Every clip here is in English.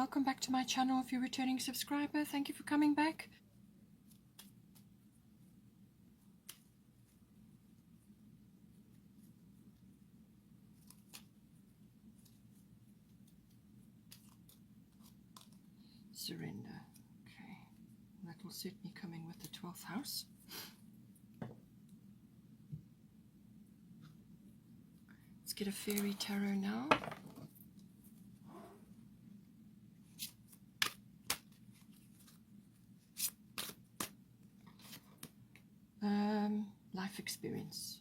welcome back to my channel. If you're a returning subscriber, thank you for coming back. Surrender. Okay, that will certainly come in with the 12th house. Let's get a fairy tarot now. Life experience.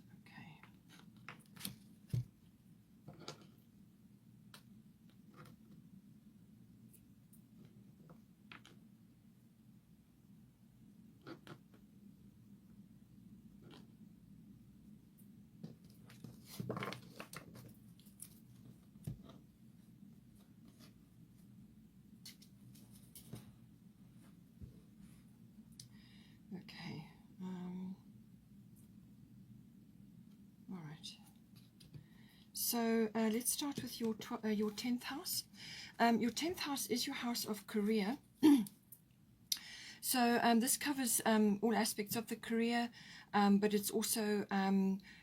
Okay. All right. So let's start with your 10th house. Your 10th house is your house of career. So this covers all aspects of the career, but it's also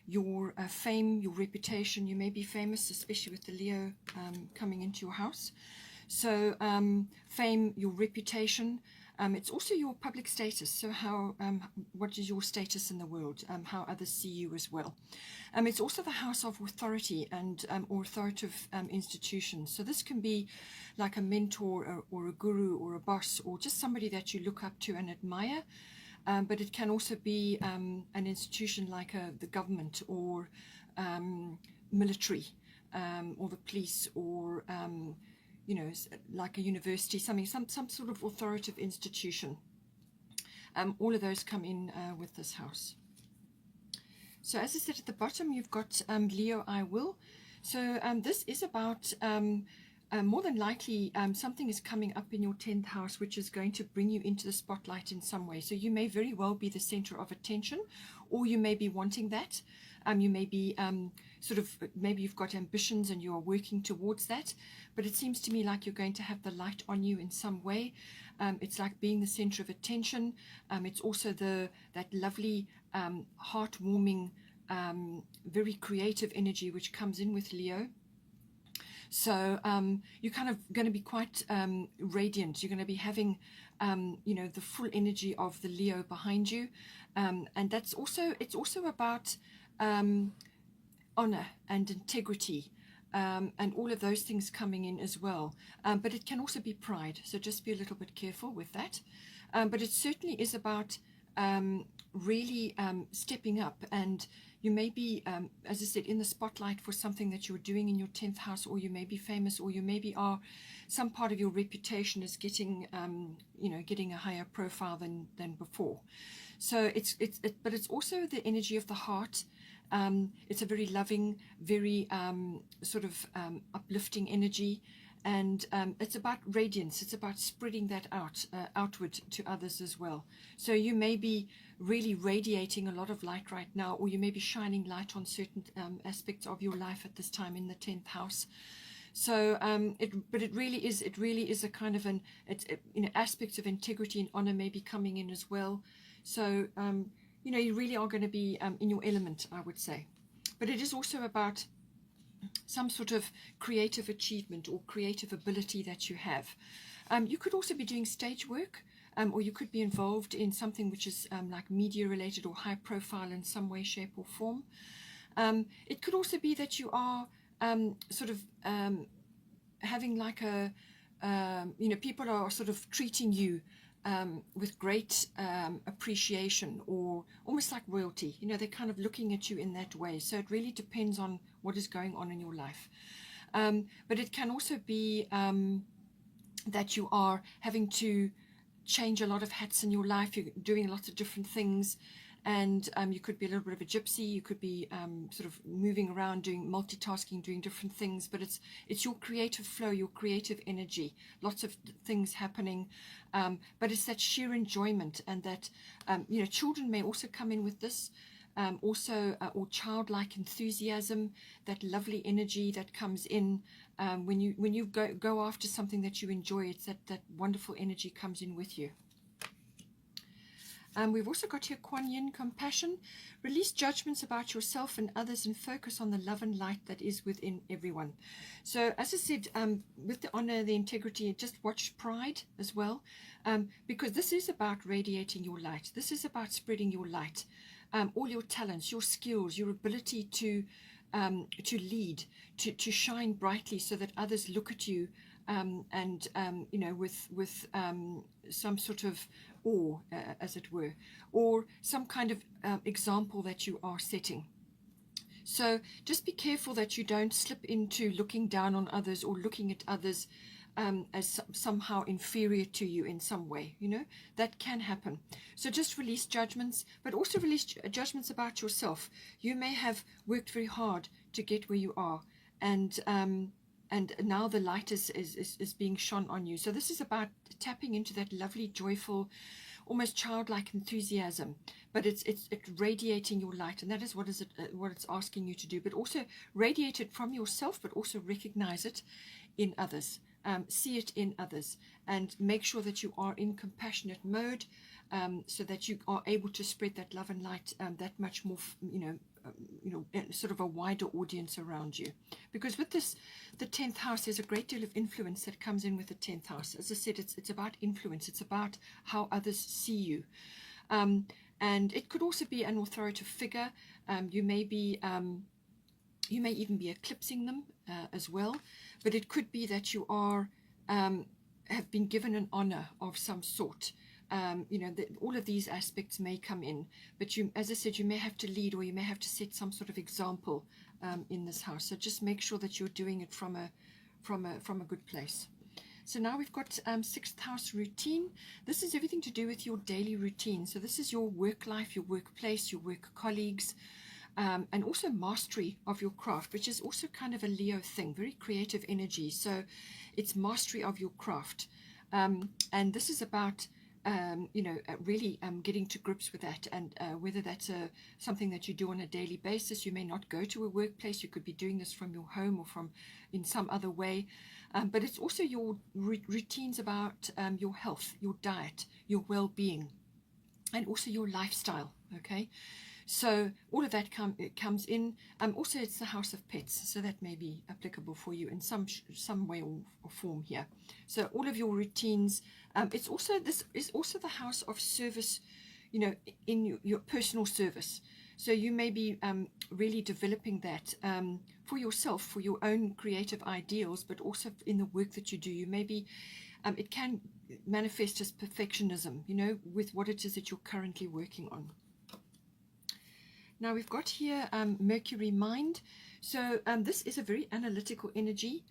your fame, your reputation. You may be famous, especially with the Leo coming into your house. So fame, your reputation. It's also your public status. So how, what is your status in the world? How others see you as well. It's also the house of authority and or authoritative institutions. So this can be like a mentor or a guru or a boss or just somebody that you look up to and admire. But it can also be an institution like the government or military or the police or you know, like a university, some sort of authoritative institution. All of those come in with this house. So as I said at the bottom, you've got Leo, I will. So this is about more than likely something is coming up in your 10th house which is going to bring you into the spotlight in some way. So you may very well be the center of attention, or you may be wanting that. You may be sort of, maybe you've got ambitions and you are working towards that, but it seems to me like you're going to have the light on you in some way. It's like being the center of attention. It's also that lovely, heartwarming, very creative energy which comes in with Leo. So you're kind of going to be quite radiant. You're going to be having, you know, the full energy of the Leo behind you, and that's also, it's also about honor and integrity, and all of those things coming in as well. But it can also be pride. So just be a little bit careful with that. But it certainly is about really stepping up, and you may be, as I said, in the spotlight for something that you're doing in your 10th house, or you may be famous, or you maybe are, some part of your reputation is getting, you know, getting a higher profile than before. So but it's also the energy of the heart. It's a very loving, very sort of uplifting energy. And it's about radiance. It's about spreading that outward to others as well. So you may be really radiating a lot of light right now, or you may be shining light on certain aspects of your life at this time in the 10th house. So but it really is a kind of you know, aspects of integrity and honor may be coming in as well. So you know, you really are going to be in your element, I would say. But it is also about some sort of creative achievement or creative ability that you have. You could also be doing stage work, or you could be involved in something which is like media related or high profile in some way, shape or form. It could also be that you are sort of having like a, you know, people are sort of treating you with great appreciation, or almost like royalty. You know, they're kind of looking at you in that way. So it really depends on what is going on in your life. But it can also be that you are having to change a lot of hats in your life. You're doing lots of different things, and you could be a little bit of a gypsy. You could be sort of moving around, doing multitasking, doing different things. But it's your creative flow, your creative energy, lots of things happening. But it's that sheer enjoyment, and that you know, children may also come in with this. or childlike enthusiasm, that lovely energy that comes in when you go after something that you enjoy. It's that wonderful energy comes in with you. We've also got here Kuan Yin, compassion. Release judgments about yourself and others and focus on the love and light that is within everyone. So as I said, with the honor, the integrity, just watch pride as well, because this is about radiating your light. This is about spreading your light, all your talents, your skills, your ability to lead, to shine brightly so that others look at you and you know, with some sort of awe, as it were, or some kind of example that you are setting. So just be careful that you don't slip into looking down on others or looking at others as somehow inferior to you in some way. You know, that can happen. So just release judgments, but also release judgments about yourself. You may have worked very hard to get where you are, and now the light is being shone on you. So this is about tapping into that lovely, joyful, almost childlike enthusiasm, but it's radiating your light, and that is what it's asking you to do. But also radiate it from yourself, but also recognize it in others, see it in others, and make sure that you are in compassionate mode, so that you are able to spread that love and light that much more, sort of a wider audience around you. Because with this, the 10th house, there's a great deal of influence that comes in with the 10th house. As I said, it's about influence. It's about how others see you. And it could also be an authoritative figure. You may even be eclipsing them as well. But it could be that you are have been given an honor of some sort. All of these aspects may come in, but you, as I said, you may have to lead, or you may have to set some sort of example in this house. So just make sure that you're doing it from a good place. So now we've got 6th house, routine. This is everything to do with your daily routine. So this is your work life, your workplace, your work colleagues, and also mastery of your craft, which is also kind of a Leo thing, very creative energy. So it's mastery of your craft, and this is about really getting to grips with that, and whether that's something that you do on a daily basis. You may not go to a workplace. You could be doing this from your home or from in some other way, but it's also your routines about your health, your diet, your well-being, and also your lifestyle. Okay, so all of that comes in. Also, it's the house of pets, so that may be applicable for you in some way or form here. So all of your routines. This is also the house of service, in your personal service. So you may be really developing that for yourself, for your own creative ideals, but also in the work that you do. You may be, it can manifest as perfectionism, with what it is that you're currently working on. Now we've got here Mercury, mind. So this is a very analytical energy.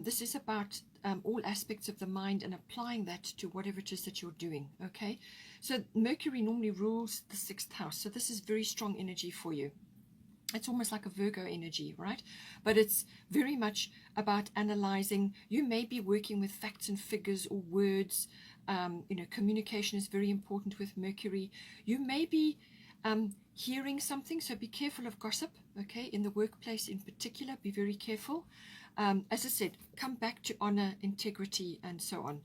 This is about all aspects of the mind and applying that to whatever it is that you're doing. Okay, so Mercury normally rules the 6th house. So this is very strong energy for you. It's almost like a Virgo energy, right? But it's very much about analyzing. You may be working with facts and figures or words. Communication is very important with Mercury. You may be hearing something, so be careful of gossip. Okay, in the workplace in particular, be very careful. As I said, come back to honor, integrity, and so on.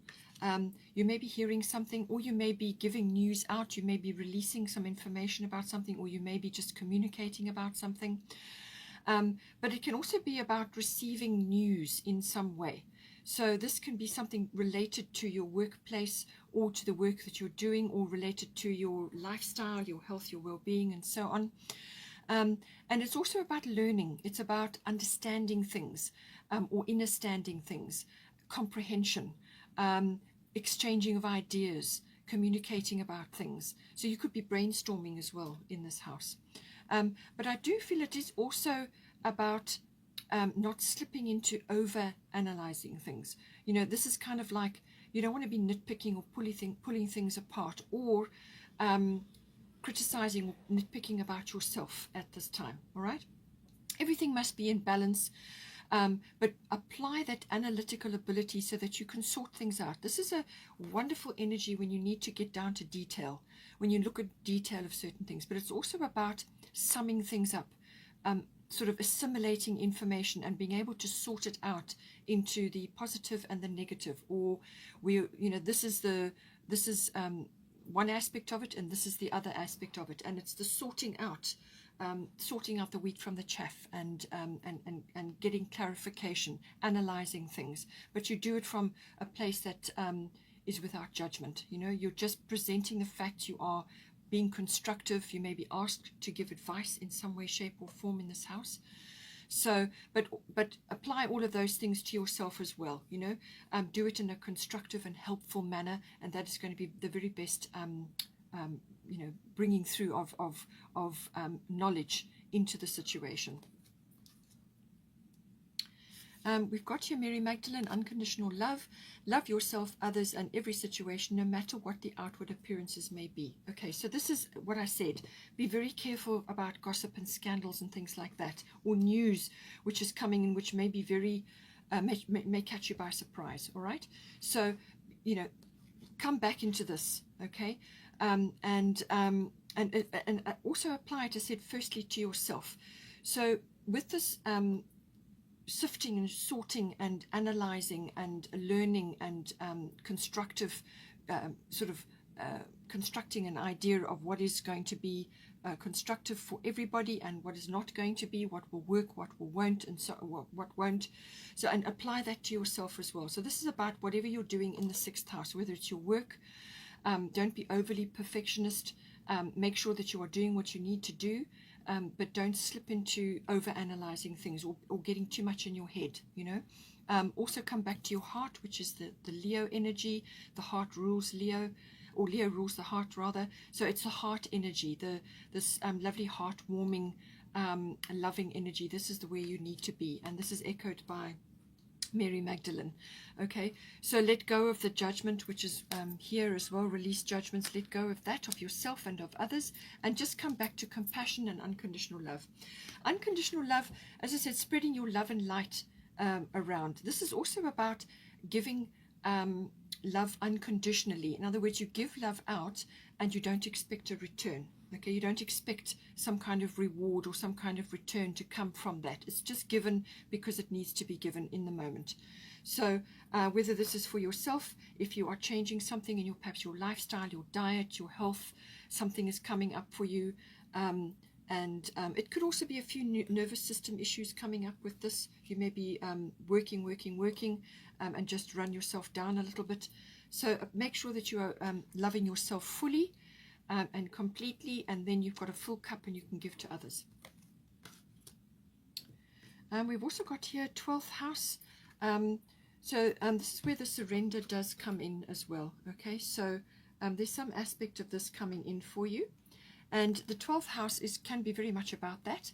You may be hearing something, or you may be giving news out. You may be releasing some information about something, or you may be just communicating about something. But it can also be about receiving news in some way. So this can be something related to your workplace, or to the work that you're doing, or related to your lifestyle, your health, your well-being, and so on. And it's also about learning. It's about understanding things, or understanding things, comprehension, exchanging of ideas, communicating about things. So you could be brainstorming as well in this house. But I do feel it is also about not slipping into over-analyzing things. This is kind of like, you don't want to be nitpicking or pulling things apart, or criticizing or nitpicking about yourself at this time. All right, everything must be in balance. But apply that analytical ability so that you can sort things out. This is a wonderful energy when you need to get down to detail, when you look at detail of certain things. But it's also about summing things up, sort of assimilating information and being able to sort it out into the positive and the negative. Or this is one aspect of it, and this is the other aspect of it, and it's the sorting out the wheat from the chaff, and getting clarification, analyzing things. But you do it from a place that is without judgment. You're just presenting the facts. You are being constructive. You may be asked to give advice in some way, shape, or form in this house. So, but apply all of those things to yourself as well. Do it in a constructive and helpful manner, and that is going to be the very best, bringing through of knowledge into the situation. We've got here Mary Magdalene, unconditional love. Love yourself, others, and every situation, no matter what the outward appearances may be. Okay, so this is what I said. Be very careful about gossip and scandals and things like that, or news which is coming in, which may be very, may catch you by surprise. All right, so come back into this. Okay, and also apply it, I said, firstly to yourself. So with this sifting and sorting and analyzing and learning and constructive constructing an idea of what is going to be constructive for everybody and what is not going to be, what will work, what won't, and so what won't. So, and apply that to yourself as well. So this is about whatever you're doing in the 6th house, whether it's your work. Don't be overly perfectionist. Make sure that you are doing what you need to do. But don't slip into over-analyzing things or getting too much in your head, Also come back to your heart, which is the Leo energy. The heart rules Leo, or Leo rules the heart, rather. So it's the heart energy, this lovely heart-warming, loving energy. This is the way you need to be. And this is echoed by Mary Magdalene. Okay, so let go of the judgment, which is here as well. Release judgments. Let go of that, of yourself and of others, and just come back to compassion and unconditional love. Unconditional love, as I said, spreading your love and light around. This is also about giving love unconditionally. In other words, you give love out and you don't expect a return. Okay, you don't expect some kind of reward or some kind of return to come from that. It's just given because it needs to be given in the moment. So whether this is for yourself, if you are changing something in perhaps your lifestyle, your diet, your health, something is coming up for you. And it could also be a few nervous system issues coming up with this. You may be working, and just run yourself down a little bit. So make sure that you are loving yourself fully and completely, and then you've got a full cup and you can give to others. We've also got here 12th house. So this is where the surrender does come in as well. Okay, so there's some aspect of this coming in for you. And the 12th house can be very much about that.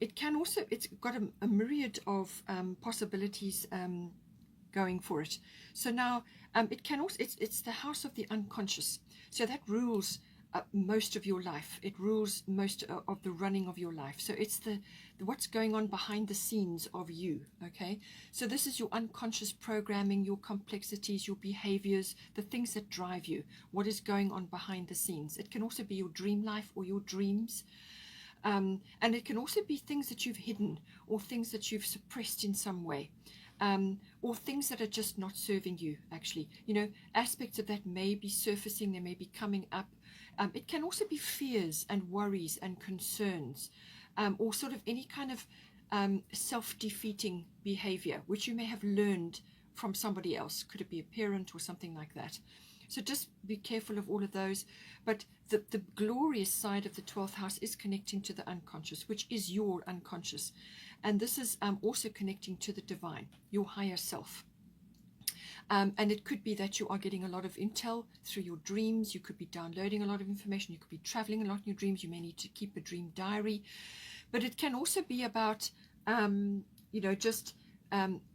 It can also, it's got a myriad of possibilities going for it. So now it can also, it's the house of the unconscious. So that rules most of your life. It rules most of the running of your life. So it's the what's going on behind the scenes of you. Okay, so this is your unconscious programming, your complexities, your behaviors, the things that drive you, what is going on behind the scenes. It can also be your dream life or your dreams. And it can also be things that you've hidden or things that you've suppressed in some way. Or things that are just not serving you, actually. Aspects of that may be surfacing, they may be coming up. It can also be fears and worries and concerns, or sort of any kind of self-defeating behavior, which you may have learned from somebody else. Could it be a parent or something like that? So just be careful of all of those. But the glorious side of the 12th house is connecting to the unconscious, which is your unconscious. And this is also connecting to the divine, your higher self. And it could be that you are getting a lot of intel through your dreams. You could be downloading a lot of information. You could be traveling a lot in your dreams. You may need to keep a dream diary. But it can also be about, just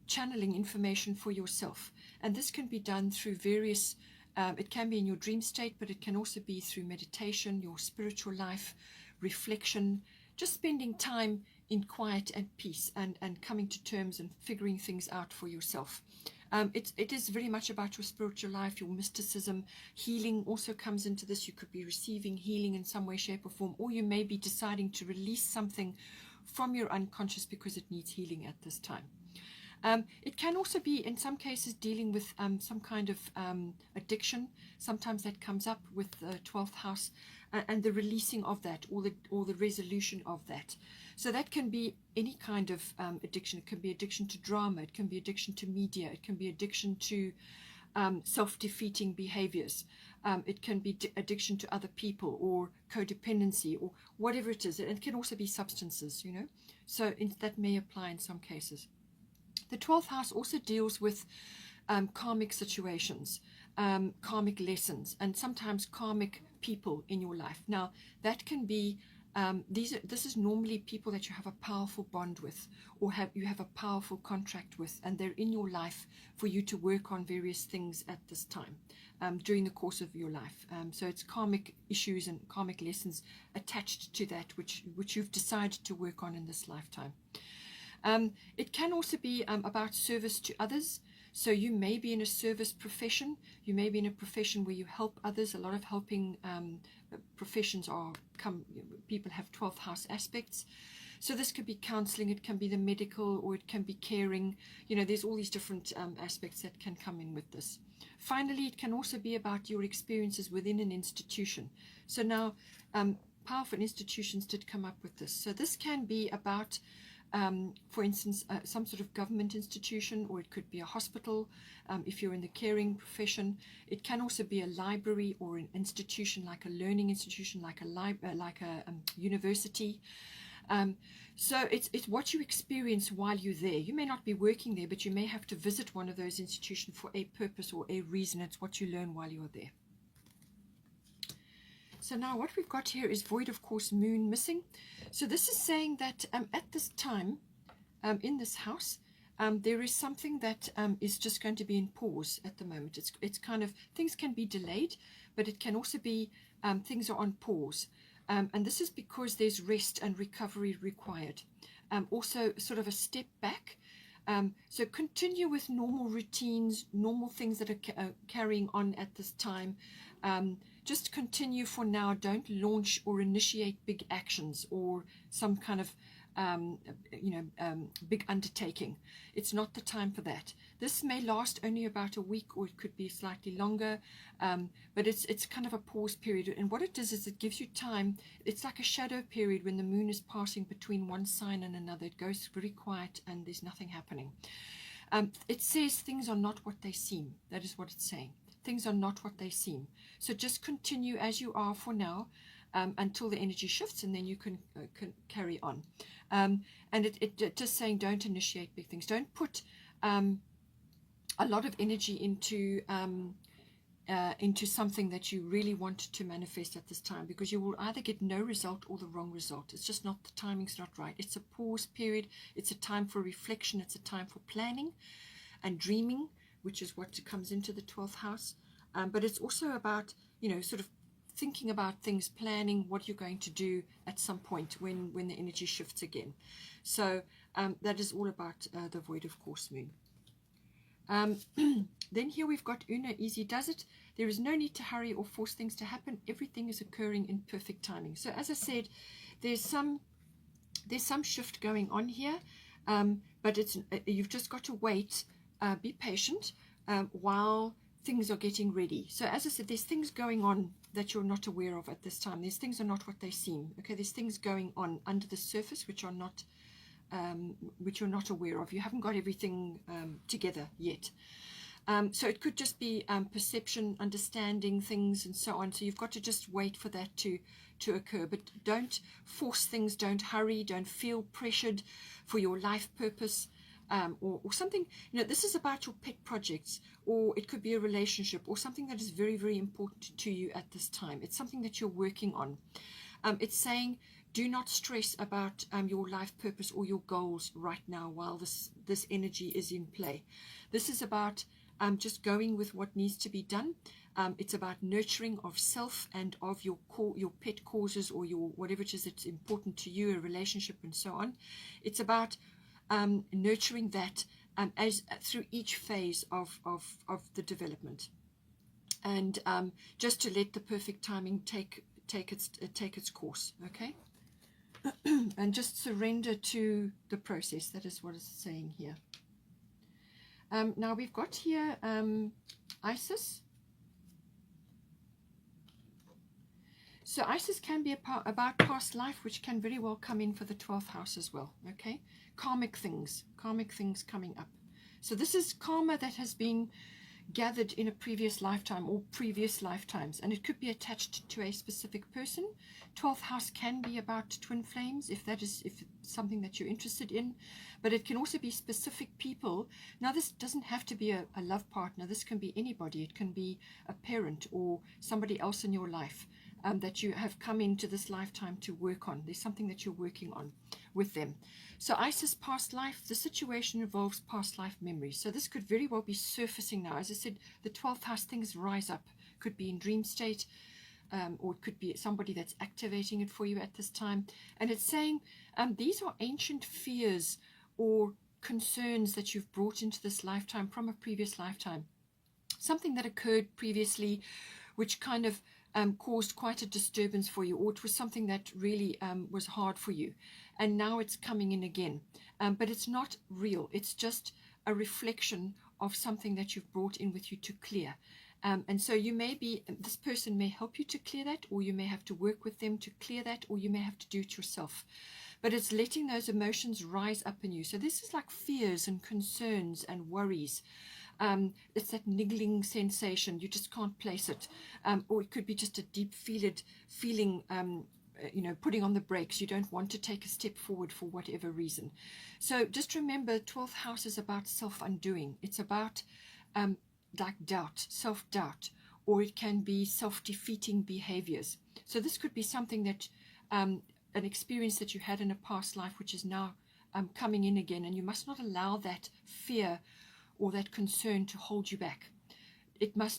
channeling information for yourself. And this can be done through various, it can be in your dream state, but it can also be through meditation, your spiritual life, reflection, just spending time in quiet and peace, and coming to terms and figuring things out for yourself. It is very much about your spiritual life, your mysticism. Healing also comes into this. You could be receiving healing in some way, shape or form, or you may be deciding to release something from your unconscious because it needs healing at this time. It can also be, in some cases, dealing with some kind of addiction. Sometimes that comes up with the 12th house, and the releasing of that, or the resolution of that. So that can be any kind of addiction. It can be addiction to drama. It can be addiction to media. It can be addiction to self-defeating behaviors. It can be addiction to other people, or codependency, or whatever it is. And it can also be substances, you know. So that may apply in some cases. The 12th house also deals with karmic situations, karmic lessons, and sometimes karmic people in your life. Now, that can be, this is normally people that you have a powerful bond with, or you have a powerful contract with, and they're in your life for you to work on various things at this time, during the course of your life. So it's karmic issues and karmic lessons attached to that, which you've decided to work on in this lifetime. It can also be about service to others. So you may be in a service profession. You may be in a profession where you help others. A lot of helping professions people have 12th house aspects. So this could be counseling, it can be the medical, or it can be caring. You know, there's all these different aspects that can come in with this. Finally, it can also be about your experiences within an institution. So now, powerful institutions did come up with this. So this can be about, for instance, some sort of government institution, or it could be a hospital if you're in the caring profession. It can also be a library or an institution, like a learning institution, like a university. So it's what you experience while you're there. You may not be working there, but you may have to visit one of those institutions for a purpose or a reason. It's what you learn while you're there. So now what we've got here is void of course, moon missing. So this is saying that at this time, in this house, there is something that is just going to be in pause at the moment. It's kind of, things can be delayed, but it can also be things are on pause. And this is because there's rest and recovery required. Also sort of a step back. So continue with normal routines, normal things that are carrying on at this time. Just continue for now. Don't launch or initiate big actions or some kind of big undertaking. It's not the time for that. This may last only about a week, or it could be slightly longer, but it's kind of a pause period. And what it does is it gives you time. It's like a shadow period when the moon is passing between one sign and another. It goes very quiet and there's nothing happening. It says things are not what they seem. That is what it's saying. Things are not what they seem. So just continue as you are for now, until the energy shifts, and then you can carry on. And it just saying, don't initiate big things. Don't put a lot of energy into something that you really want to manifest at this time, because you will either get no result or the wrong result. It's just not, the timing's not right. It's a pause period. It's a time for reflection. It's a time for planning and dreaming, which is what comes into the 12th house. But it's also about, sort of thinking about things, planning what you're going to do at some point when the energy shifts again. So that is all about the void of course moon. Then here we've got Una, easy does it. There is no need to hurry or force things to happen. Everything is occurring in perfect timing. So as I said, there's some shift going on here, but you've just got to wait, be patient while things are getting ready. So as I said, there's things going on that you're not aware of at this time. These things are not what they seem. Okay, there's things going on under the surface which you're not aware of. You haven't got everything together yet. So it could just be perception, understanding things, and so on. So you've got to just wait for that to occur. But don't force things. Don't hurry. Don't feel pressured for your life purpose. Or something, this is about your pet projects, or it could be a relationship, or something that is very, very important to you at this time. It's something that you're working on. It's saying, do not stress about your life purpose or your goals right now while this energy is in play. This is about just going with what needs to be done. It's about nurturing of self and of your pet causes, or your whatever it is that's important to you, a relationship and so on. It's about nurturing that as through each phase of the development, and just to let the perfect timing take its course. Okay. And just surrender to the process. That is what it's saying here. Now we've got here Isis. So Isis can be about past life, which can very well come in for the 12th house as well. Okay, karmic things coming up. So this is karma that has been gathered in a previous lifetime or previous lifetimes, and it could be attached to a specific person. 12th house can be about twin flames, if it's something that you're interested in, but it can also be specific people. Now this doesn't have to be a love partner. This can be anybody. It can be a parent or somebody else in your life that you have come into this lifetime to work on. There's something that you're working on with them. So Isis, past life, the situation involves past life memories. So this could very well be surfacing now. As I said, the 12th house, things rise up. Could be in dream state, or it could be somebody that's activating it for you at this time. And it's saying these are ancient fears or concerns that you've brought into this lifetime from a previous lifetime. Something that occurred previously which kind of caused quite a disturbance for you, or it was something that really was hard for you, and now it's coming in again, but it's not real. It's just a reflection of something that you've brought in with you to clear, and so you may be, this person may help you to clear that, or you may have to work with them to clear that, or you may have to do it yourself. But it's letting those emotions rise up in you. So this is like fears and concerns and worries. It's that niggling sensation. You just can't place it. Or it could be just a deep feeling, putting on the brakes. You don't want to take a step forward for whatever reason. So just remember, 12th house is about self-undoing. It's about like doubt, self-doubt, or it can be self-defeating behaviors. So this could be something that, an experience that you had in a past life, which is now coming in again, and you must not allow that fear or that concern to hold you back.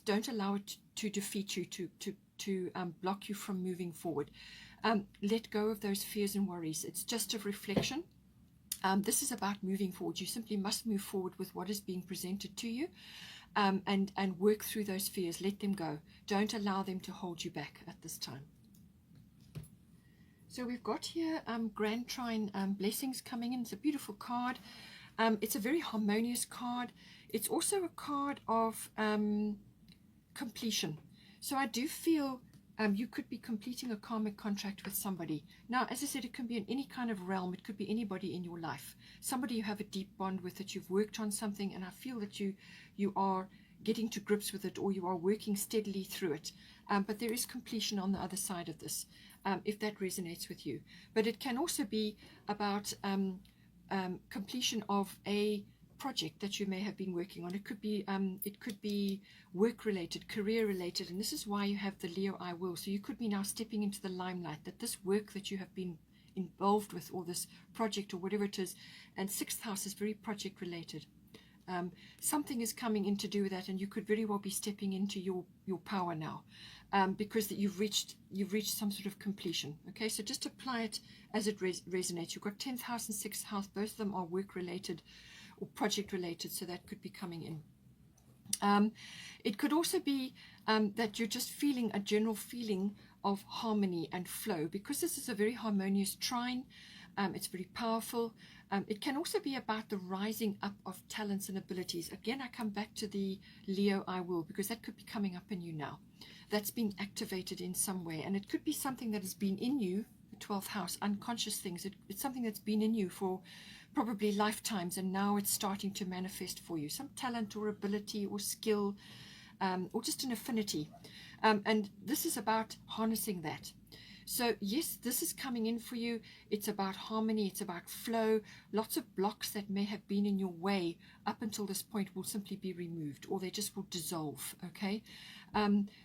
Don't allow it to defeat you, to block you from moving forward. Let go of those fears and worries. It's just a reflection. This is about moving forward. You simply must move forward with what is being presented to you, and work through those fears. Let them go. Don't allow them to hold you back at this time. So we've got here Grand Trine blessings coming in. It's a beautiful card. It's a very harmonious card. It's also a card of completion. So I do feel you could be completing a karmic contract with somebody. Now, as I said, it can be in any kind of realm. It could be anybody in your life. Somebody you have a deep bond with, that you've worked on something, and I feel that you are getting to grips with it, or you are working steadily through it. But there is completion on the other side of this, if that resonates with you. But it can also be about completion of a project that you may have been working on. It could be work related, career related, and this is why you have the Leo I will. So you could be now stepping into the limelight, that this work that you have been involved with, or this project or whatever it is, and 6th house is very project related. Something is coming in to do with that, and you could very well be stepping into your power now, because that you've reached some sort of completion. Okay, so just apply it as it resonates. You've got 10th house and 6th house. Both of them are work related or project related, so that could be coming in. It could also be that you're just feeling a general feeling of harmony and flow, because this is a very harmonious trine. It's very powerful. It can also be about the rising up of talents and abilities. Again, I come back to the Leo I will, because that could be coming up in you now. That's been activated in some way, and it could be something that has been in you, the 12th house, unconscious things. It's something that's been in you for probably lifetimes, and now it's starting to manifest for you. Some talent or ability or skill, or just an affinity. And this is about harnessing that. So yes, this is coming in for you. It's about harmony. It's about flow. Lots of blocks that may have been in your way up until this point will simply be removed, or they just will dissolve. Okay.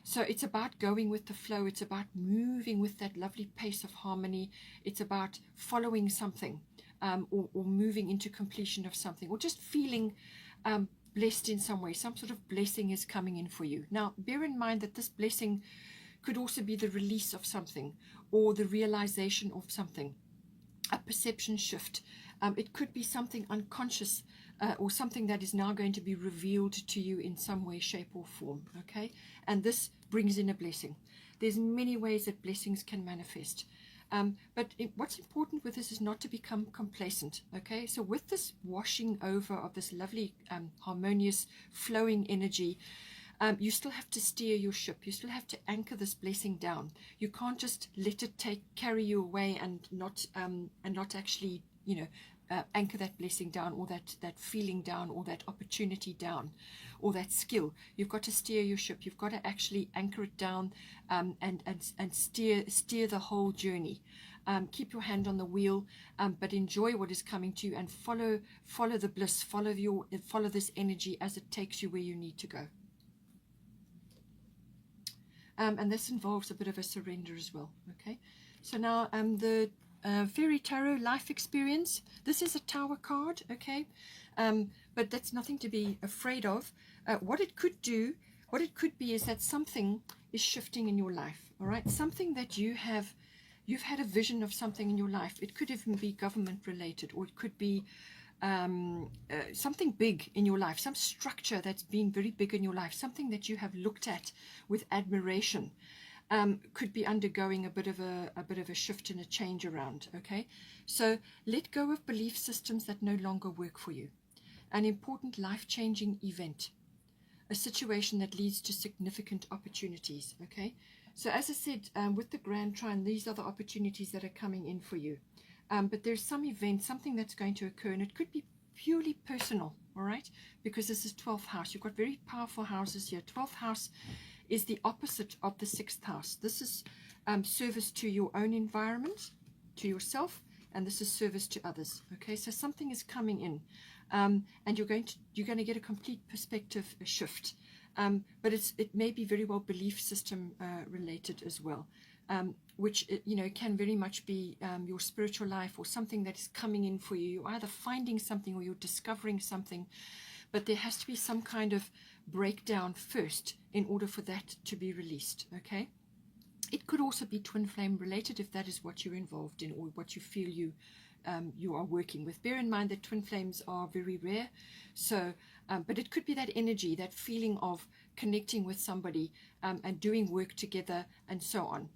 So it's about going with the flow. It's about moving with that lovely pace of harmony. It's about following something, or moving into completion of something, or just feeling blessed in some way. Some sort of blessing is coming in for you. Now, bear in mind that this blessing could also be the release of something or the realization of something, a perception shift. It could be something unconscious or something that is now going to be revealed to you in some way, shape or form, okay? And this brings in a blessing. There's many ways that blessings can manifest. What's important with this is not to become complacent, okay? So with this washing over of this lovely, harmonious, flowing energy, you still have to steer your ship. You still have to anchor this blessing down. You can't just let it carry you away and not actually, anchor that blessing down, or that feeling down, or that opportunity down, or that skill. You've got to steer your ship. You've got to actually anchor it down and steer the whole journey. Keep your hand on the wheel, but enjoy what is coming to you, and follow the bliss. Follow this energy as it takes you where you need to go. And this involves a bit of a surrender as well. Okay, so now the Fairy Tarot life experience. This is a Tower card, okay, but that's nothing to be afraid of. What it could be is that something is shifting in your life. All right, something that you've had a vision of something in your life. It could even be government related, or it could be something big in your life, some structure that's been very big in your life, something that you have looked at with admiration. Could be undergoing a bit of a shift and a change around. Okay, so let go of belief systems that no longer work for you. An important life-changing event, a situation that leads to significant opportunities. Okay, so as I said, with the Grand Trine, these are the opportunities that are coming in for you. But there's some event, something that's going to occur, and it could be purely personal. All right, because this is 12th house. You've got very powerful houses here. 12th house is the opposite of the 6th house. This is service to your own environment, to yourself, and this is service to others. Okay, so something is coming in, and you're going to get a complete perspective shift. But it may be very well belief system related as well, which can very much be your spiritual life, or something that is coming in for you. You're either finding something or you're discovering something, but there has to be some kind of breakdown first in order for that to be released. Okay, it could also be twin flame related if that is what you're involved in, or what you feel you are working with. Bear in mind that twin flames are very rare, so but it could be that energy, that feeling of connecting with somebody and doing work together and so on.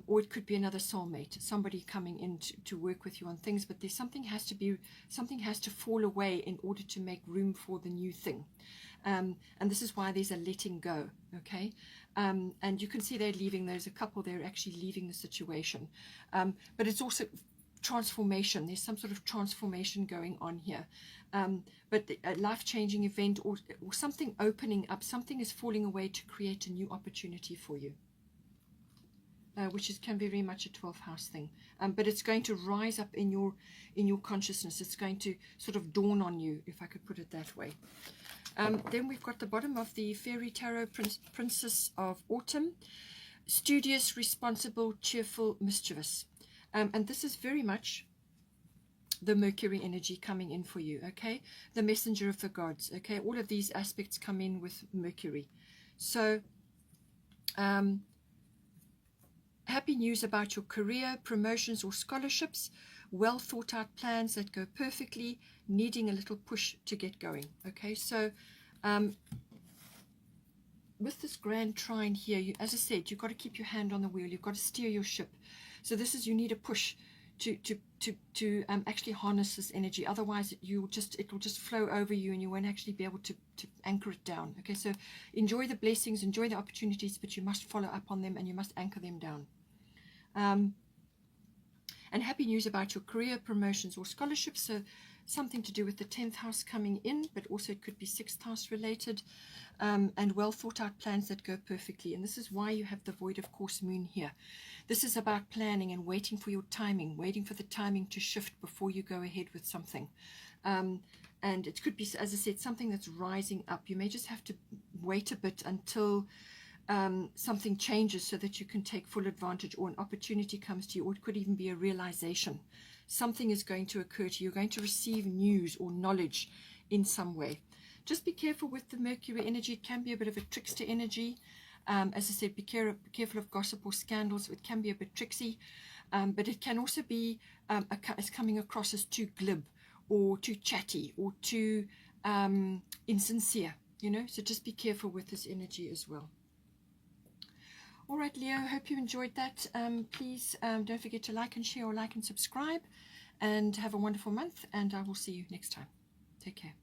Or it could be another soulmate, somebody coming in to work with you on things, but there's something has to fall away in order to make room for the new thing. And this is why there's a letting go. Okay, and you can see they're leaving. There's a couple, they're actually leaving the situation, but it's also transformation. There's some sort of transformation going on here, but a life-changing event, or something opening up, something is falling away to create a new opportunity for you. Which can be very much a 12th house thing, but it's going to rise up in your consciousness. It's going to sort of dawn on you, if I could put it that way. Then we've got the bottom of the Fairy Tarot, Princess of Autumn, studious, responsible, cheerful, mischievous, and this is very much the Mercury energy coming in for you. Okay, the messenger of the gods. Okay, all of these aspects come in with Mercury. So happy news about your career, promotions or scholarships, well thought out plans that go perfectly, needing a little push to get going. Okay, so with this Grand Trine here, as I said, you've got to keep your hand on the wheel. You've got to steer your ship. So this is, you need a push to actually harness this energy. Otherwise, it will just flow over you, and you won't actually be able to anchor it down. Okay, so enjoy the blessings, enjoy the opportunities, but you must follow up on them and you must anchor them down. And happy news about your career, promotions or scholarships. So something to do with the 10th house coming in, but also it could be 6th house related, and well thought out plans that go perfectly. And this is why you have the void of course moon here. This is about planning and waiting for your timing, waiting for the timing to shift before you go ahead with something. And it could be, as I said, something that's rising up. You may just have to wait a bit until something changes so that you can take full advantage, or an opportunity comes to you, or it could even be a realization. Something is going to occur to you. You're going to receive news or knowledge in some way. Just be careful with the Mercury energy. It can be a bit of a trickster energy. As I said, be careful of gossip or scandals. It can be a bit tricksy, but it can also be as coming across as too glib or too chatty or too insincere, you know. So just be careful with this energy as well. All right, Leo, hope you enjoyed that. Please don't forget to like and share, or like and subscribe, and have a wonderful month, and I will see you next time. Take care.